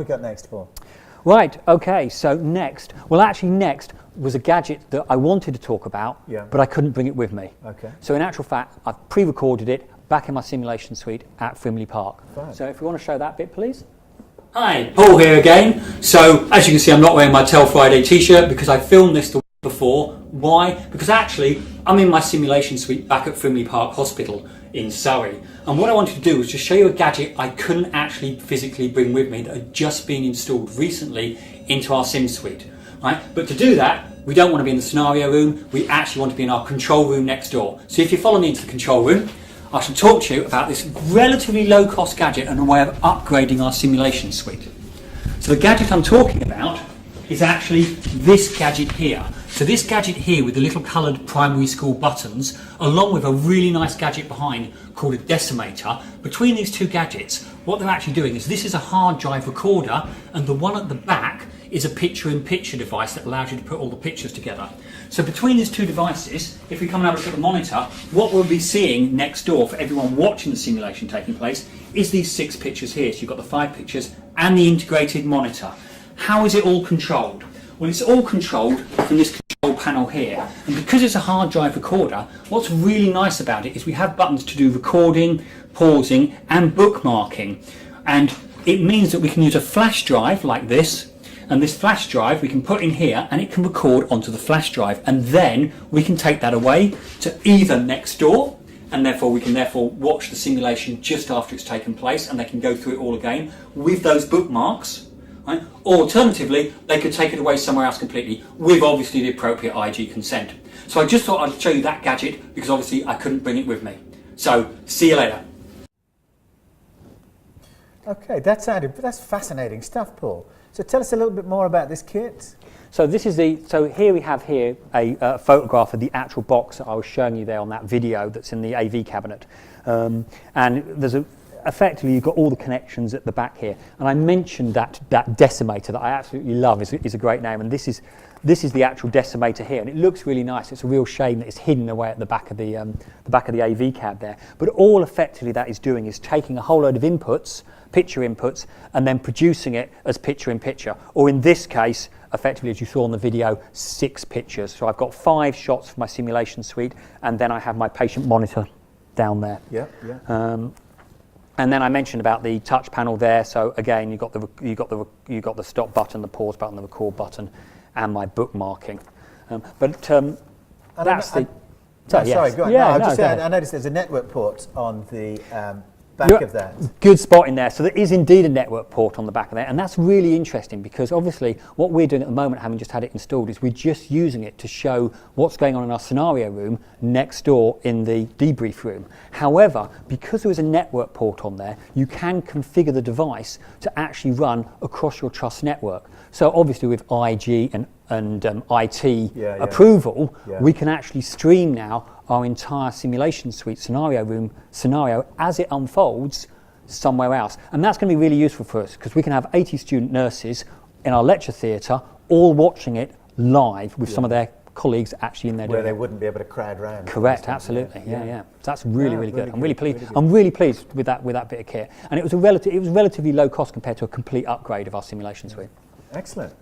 we got next, Paul? Right, okay, so next was a gadget that I wanted to talk about, but I couldn't bring it with me. Okay. So in actual fact, I've pre-recorded it back in my simulation suite at Frimley Park. Fine. So if we want to show that bit, please. Hi, Paul here again. So as you can see, I'm not wearing my TEL Friday t-shirt because I filmed this the week before. Why? Because actually, I'm in my simulation suite back at Frimley Park Hospital in Surrey. And what I wanted to do was just show you a gadget I couldn't actually physically bring with me that had just been installed recently into our SimSuite. Right? But to do that, we don't want to be in the scenario room, we actually want to be in our control room next door. So if you follow me into the control room, I shall talk to you about this relatively low cost gadget and a way of upgrading our simulation suite. So the gadget I'm talking about is actually this gadget here. So this gadget here with the little coloured primary school buttons, along with a really nice gadget behind called a decimator. Between these two gadgets, what they're actually doing is this is a hard drive recorder, and the one at the back is a picture-in-picture device that allows you to put all the pictures together. So between these two devices, if we come and have a look at the monitor, what we'll be seeing next door for everyone watching the simulation taking place is these 6 pictures here. So you've got the 5 pictures and the integrated monitor. How is it all controlled? Well, it's all controlled from this control panel here. And because it's a hard drive recorder, what's really nice about it is we have buttons to do recording, pausing and bookmarking. And it means that we can use a flash drive like this, and this flash drive we can put in here and it can record onto the flash drive, and then we can take that away to either next door, and therefore we can watch the simulation just after it's taken place, and they can go through it all again with those bookmarks. Right? Or alternatively, they could take it away somewhere else completely with obviously the appropriate IG consent. So I just thought I'd show you that gadget because obviously I couldn't bring it with me. So see you later. Okay, that's fascinating stuff, Paul. So tell us a little bit more about this kit. So here we have a photograph of the actual box that I was showing you there on that video that's in the AV cabinet. And there's effectively you've got all the connections at the back here. And I mentioned that decimator that I absolutely love is a great name, and this is the actual decimator here, and it looks really nice. It's a real shame that it's hidden away at the back of the AV cab there. But all effectively that is doing is taking a whole load of inputs, picture inputs, and then producing it as picture-in-picture, or in this case, effectively, as you saw in the video, 6 pictures. So I've got 5 shots for my simulation suite, and then I have my patient monitor down there. Yeah. And then I mentioned about the touch panel there. So again, you got the stop button, the pause button, the record button, and my bookmarking. Sorry, go on. Yeah, I noticed there's a network port on the back of that. Good spot in there. So there is indeed a network port on the back of there, and that's really interesting because obviously what we're doing at the moment, having just had it installed, is we're just using it to show what's going on in our scenario room next door in the debrief room. However, because there is a network port on there, you can configure the device to actually run across your trust network. So obviously with IG and IT approval, we can actually stream now our entire simulation suite scenario as it unfolds somewhere else. And that's going to be really useful for us because we can have 80 student nurses in our lecture theatre all watching it live with some of their colleagues actually in there where doing they it. wouldn't be able to crowd round. Correct, absolutely. Yeah. So that's really good. I'm really pleased with that bit of kit. And it was relatively low cost compared to a complete upgrade of our simulation suite. Excellent.